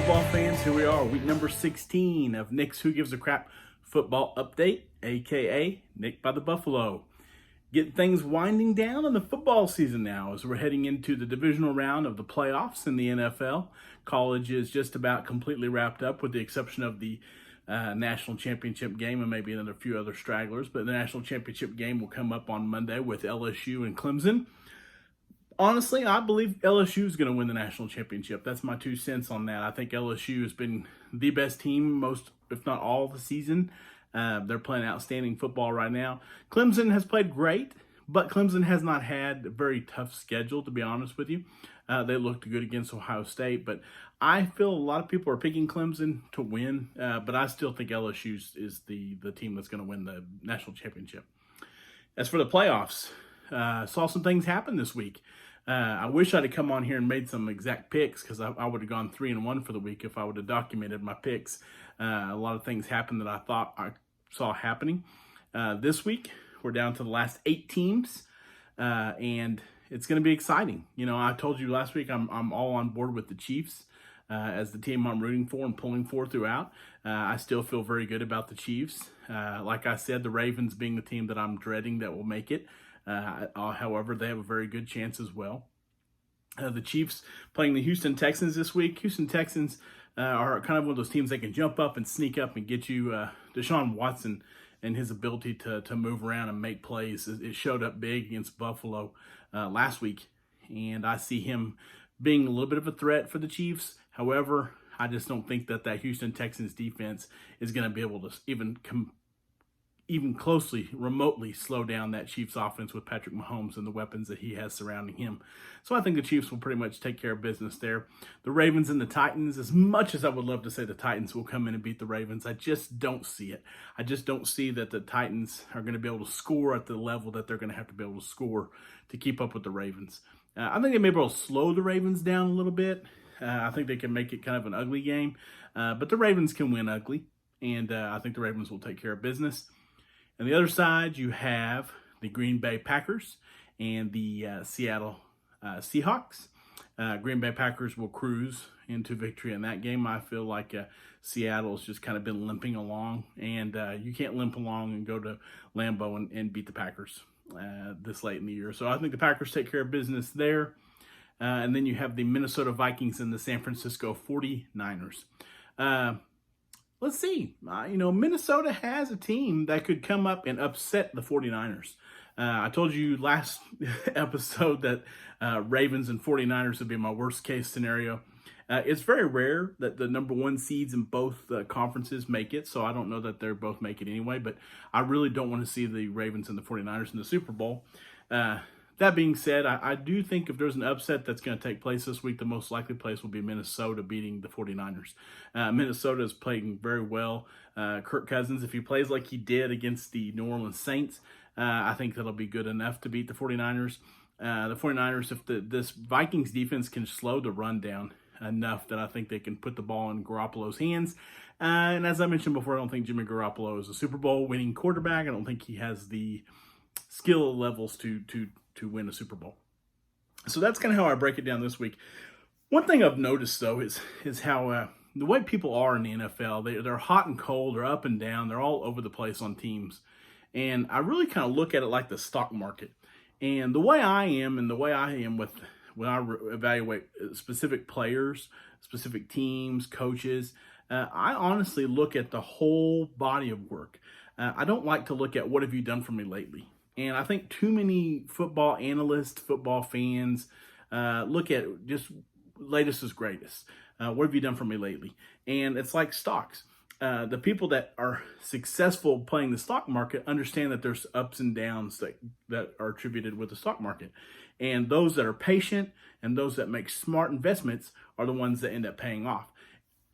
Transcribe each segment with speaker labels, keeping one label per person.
Speaker 1: football fans, here we are, week number 16 of Nick's Who Gives a Crap football update, aka Nick by the Buffalo. Get things winding down in the football season now as we're heading into the divisional round of the playoffs in the NFL. College is just about completely wrapped up with the exception of the national championship game and maybe another few other stragglers, but the national championship game will come up on Monday with LSU and Clemson. Honestly, I believe LSU is going to win the national championship. That's my 2 cents on that. I think LSU has been the best team most, if not all, of the season. They're playing outstanding football right now. Clemson has played great, but Clemson has not had a very tough schedule, to be honest with you. They looked good against Ohio State, but I feel a lot of people are picking Clemson to win, but I still think LSU is the team that's going to win the national championship. As for the playoffs, saw some things happen this week. I wish I'd have come on here and made some exact picks because I would have gone 3-1 for the week if I would have documented my picks. A lot of things happened that I thought I saw happening. This week, we're down to the last 8 teams, and it's going to be exciting. You know, I told you last week I'm all on board with the Chiefs as the team I'm rooting for and pulling for throughout. I still feel very good about the Chiefs. Like I said, the Ravens being the team that I'm dreading that will make it. However, they have a very good chance as well. The Chiefs playing the Houston Texans this week. Houston Texans are kind of one of those teams that can jump up and sneak up and get you. Deshaun Watson and his ability to move around and make plays. It showed up big against Buffalo last week, and I see him being a little bit of a threat for the Chiefs. However, I just don't think that Houston Texans defense is going to be able to even closely, remotely slow down that Chiefs offense with Patrick Mahomes and the weapons that he has surrounding him. So I think the Chiefs will pretty much take care of business there. The Ravens and the Titans, as much as I would love to say the Titans will come in and beat the Ravens, I just don't see it. I just don't see that the Titans are going to be able to score at the level that they're going to have to be able to score to keep up with the Ravens. I think they may be able to slow the Ravens down a little bit. I think they can make it kind of an ugly game, but the Ravens can win ugly, and I think the Ravens will take care of business. On the other side, you have the Green Bay Packers and the Seattle Seahawks. Green Bay Packers will cruise into victory in that game. I feel like Seattle's just kind of been limping along, and you can't limp along and go to Lambeau and beat the Packers this late in the year. So I think the Packers take care of business there. And then you have the Minnesota Vikings and the San Francisco 49ers. Let's see. Minnesota has a team that could come up and upset the 49ers. I told you last episode that Ravens and 49ers would be my worst case scenario. It's very rare that the number 1 seeds in both conferences make it, so I don't know that they're both make it anyway, but I really don't want to see the Ravens and the 49ers in the Super Bowl. That being said, I do think if there's an upset that's going to take place this week, the most likely place will be Minnesota beating the 49ers. Minnesota is playing very well. Kirk Cousins, if he plays like he did against the New Orleans Saints, I think that'll be good enough to beat the 49ers. The 49ers, if this Vikings defense can slow the run down enough, that I think they can put the ball in Garoppolo's hands. And as I mentioned before, I don't think Jimmy Garoppolo is a Super Bowl winning quarterback. I don't think he has the skill levels to win a Super Bowl. So that's kind of how I break it down this week. One thing I've noticed, though, is how the way people are in the NFL, they're hot and cold, they're up and down, they're all over the place on teams. And I really kind of look at it like the stock market. And the way I am with when I evaluate specific players, specific teams, coaches, I honestly look at the whole body of work. I don't like to look at what have you done for me lately. And I think too many football analysts, football fans look at just latest is greatest. What have you done for me lately? And it's like stocks. The people that are successful playing the stock market understand that there's ups and downs that are attributed with the stock market. And those that are patient and those that make smart investments are the ones that end up paying off.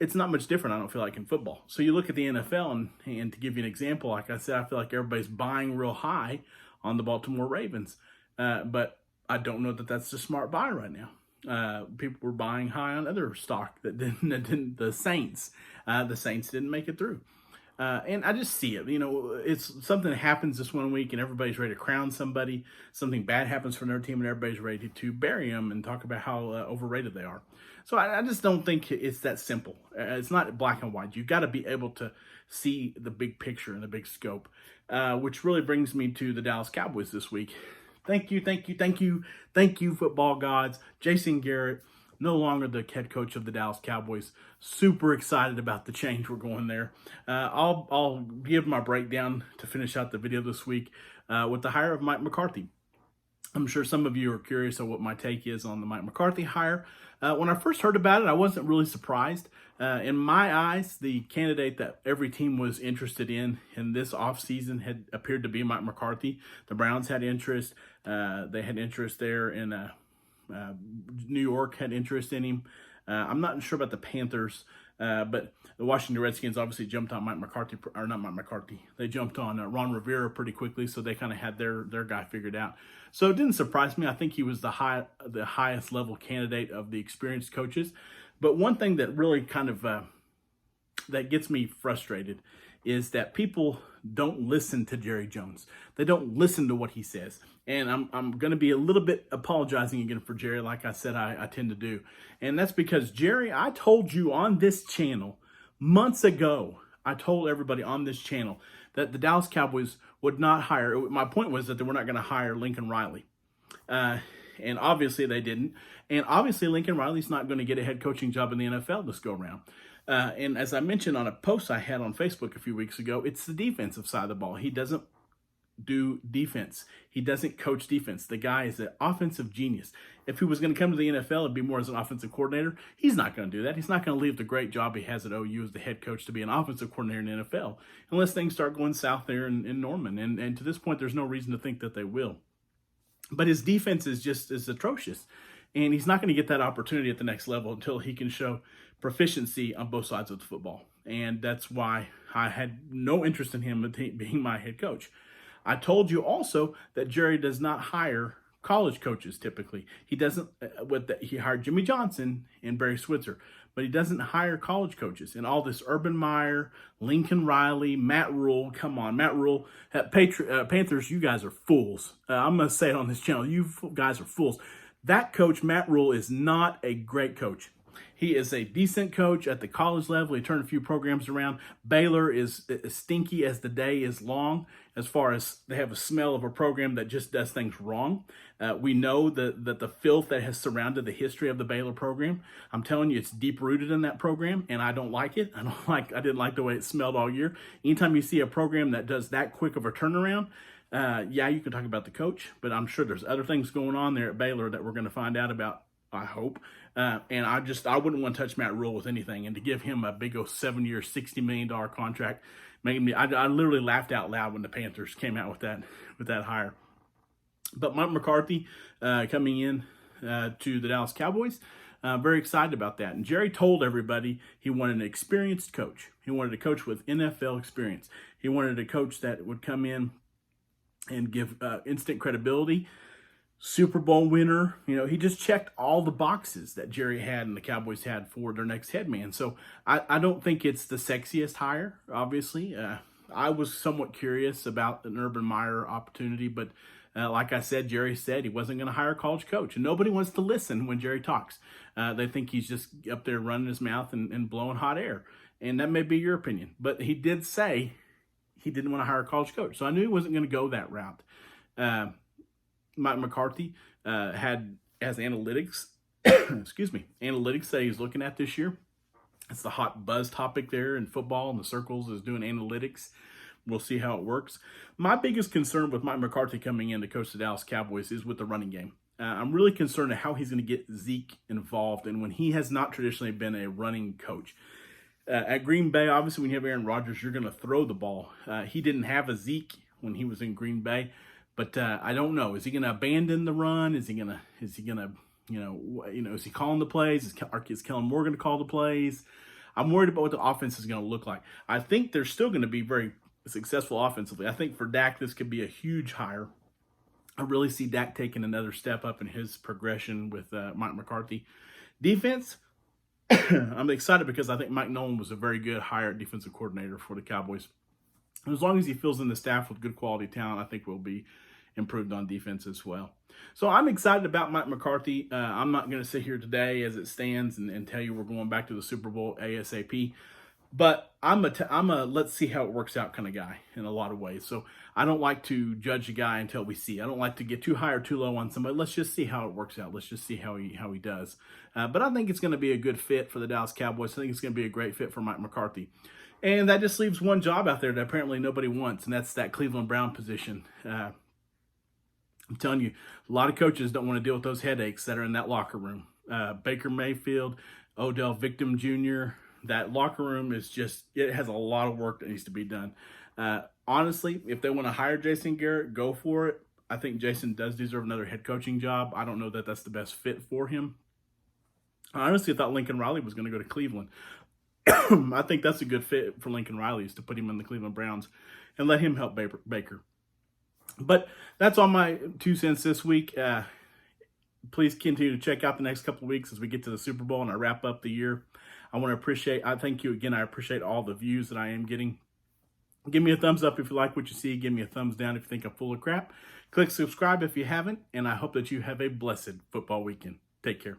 Speaker 1: It's not much different, I don't feel like, in football. So you look at the NFL, and to give you an example, like I said, I feel like everybody's buying real high on the Baltimore Ravens. But I don't know that that's the smart buy right now. People were buying high on other stock that didn't the Saints. The Saints didn't make it through. And I just see it. It's something that happens this one week, and everybody's ready to crown somebody. Something bad happens for their team, and everybody's ready to bury them and talk about how overrated they are. So I just don't think it's that simple. It's not black and white. You've got to be able to see the big picture and the big scope, which really brings me to the Dallas Cowboys this week. Thank you, football gods. Jason Garrett, no longer the head coach of the Dallas Cowboys. Super excited about the change we're going there. I'll give my breakdown to finish out the video this week with the hire of Mike McCarthy. I'm sure some of you are curious of what my take is on the Mike McCarthy hire. When I first heard about it, I wasn't really surprised. In my eyes, the candidate that every team was interested in this offseason had appeared to be Mike McCarthy. The Browns had interest. They had interest there in New York had interest in him. I'm not sure about the Panthers, but the Washington Redskins obviously jumped on Mike McCarthy, or not Mike McCarthy. They jumped on Ron Rivera pretty quickly, so they kind of had their guy figured out. So it didn't surprise me. I think he was the highest level candidate of the experienced coaches. But one thing that really kind of that gets me frustrated is that people don't listen to Jerry Jones. They don't listen to what he says. And I'm going to be a little bit apologizing again for Jerry, like I said I tend to do. And that's because, Jerry, I told you on this channel months ago, I told everybody on this channel that the Dallas Cowboys would not hire. My point was that they were not going to hire Lincoln Riley. And obviously they didn't. And obviously Lincoln Riley's not going to get a head coaching job in the NFL this go around. And as I mentioned on a post I had on Facebook a few weeks ago, it's the defensive side of the ball. He doesn't do defense. He doesn't coach defense. The guy is an offensive genius. If he was going to come to the NFL, it'd be more as an offensive coordinator. He's not going to do that. He's not going to leave the great job he has at OU as the head coach to be an offensive coordinator in the NFL, unless things start going south there in Norman. And to this point, there's no reason to think that they will. But his defense is atrocious. And he's not going to get that opportunity at the next level until he can show proficiency on both sides of the football. And that's why I had no interest in him being my head coach. I told you also that Jerry does not hire college coaches typically. He doesn't. He hired Jimmy Johnson and Barry Switzer, but he doesn't hire college coaches. And all this Urban Meyer, Lincoln Riley, Matt Rule. Come on, Matt Rule. Panthers, you guys are fools. I'm going to say it on this channel. You guys are fools. That coach, Matt Rule, is not a great coach. He is a decent coach at the college level. He turned a few programs around. Baylor is as stinky as the day is long, as far as they have a smell of a program that just does things wrong. We know that the filth that has surrounded the history of the Baylor program. I'm telling you, it's deep rooted in that program, and I don't like it. I didn't like the way it smelled all year. Anytime you see a program that does that quick of a turnaround, yeah, you can talk about the coach, but I'm sure there's other things going on there at Baylor that we're going to find out about, I hope. And I wouldn't want to touch Matt Rule with anything. And to give him a big 7-year, $60 million contract, making me, I literally laughed out loud when the Panthers came out with that hire. But Mike McCarthy coming in to the Dallas Cowboys, very excited about that. And Jerry told everybody he wanted an experienced coach. He wanted a coach with NFL experience. He wanted a coach that would come in and give instant credibility. Super Bowl winner. He just checked all the boxes that Jerry had and the Cowboys had for their next head man. So I don't think it's the sexiest hire, obviously. I was somewhat curious about an Urban Meyer opportunity, but like I said, Jerry said he wasn't going to hire a college coach. And nobody wants to listen when Jerry talks. They think he's just up there running his mouth and blowing hot air. And that may be your opinion. But he did say he didn't want to hire a college coach. So I knew he wasn't going to go that route. Mike McCarthy has analytics, analytics that he's looking at this year. It's the hot buzz topic there in football, and the circles is doing analytics. We'll see how it works. My biggest concern with Mike McCarthy coming in to coach the Dallas Cowboys is with the running game. I'm really concerned at how he's going to get Zeke involved, and when he has not traditionally been a running coach. At Green Bay, obviously, when you have Aaron Rodgers, you're going to throw the ball. He didn't have a Zeke when he was in Green Bay. But I don't know. Is he going to abandon the run? Is he going to, is he calling the plays? Is Kellen Moore going to call the plays? I'm worried about what the offense is going to look like. I think they're still going to be very successful offensively. I think for Dak, this could be a huge hire. I really see Dak taking another step up in his progression with Mike McCarthy. Defense, I'm excited because I think Mike Nolan was a very good hire defensive coordinator for the Cowboys. And as long as he fills in the staff with good quality talent, I think we'll be improved on defense as well. So I'm excited about Mike McCarthy. I'm not going to sit here today as it stands and tell you we're going back to the Super Bowl ASAP. But I'm a let's see how it works out kind of guy in a lot of ways. So I don't like to judge a guy until we see. I don't like to get too high or too low on somebody. Let's just see how it works out. Let's just see how he does. But I think it's going to be a good fit for the Dallas Cowboys. I think it's going to be a great fit for Mike McCarthy. And that just leaves one job out there that apparently nobody wants, and that's that Cleveland Brown position. I'm telling you, a lot of coaches don't want to deal with those headaches that are in that locker room. Baker Mayfield, Odell Victim Jr., that locker room is just, it has a lot of work that needs to be done. Honestly, if they want to hire Jason Garrett, go for it. I think Jason does deserve another head coaching job. I don't know that that's the best fit for him. I honestly thought Lincoln Riley was going to go to Cleveland. I think that's a good fit for Lincoln Riley, is to put him in the Cleveland Browns and let him help Baker. But that's all my 2 cents this week. Please continue to check out the next couple of weeks as we get to the Super Bowl and I wrap up the year. I thank you again. I appreciate all the views that I am getting. Give me a thumbs up if you like what you see. Give me a thumbs down if you think I'm full of crap. Click subscribe if you haven't. And I hope that you have a blessed football weekend. Take care.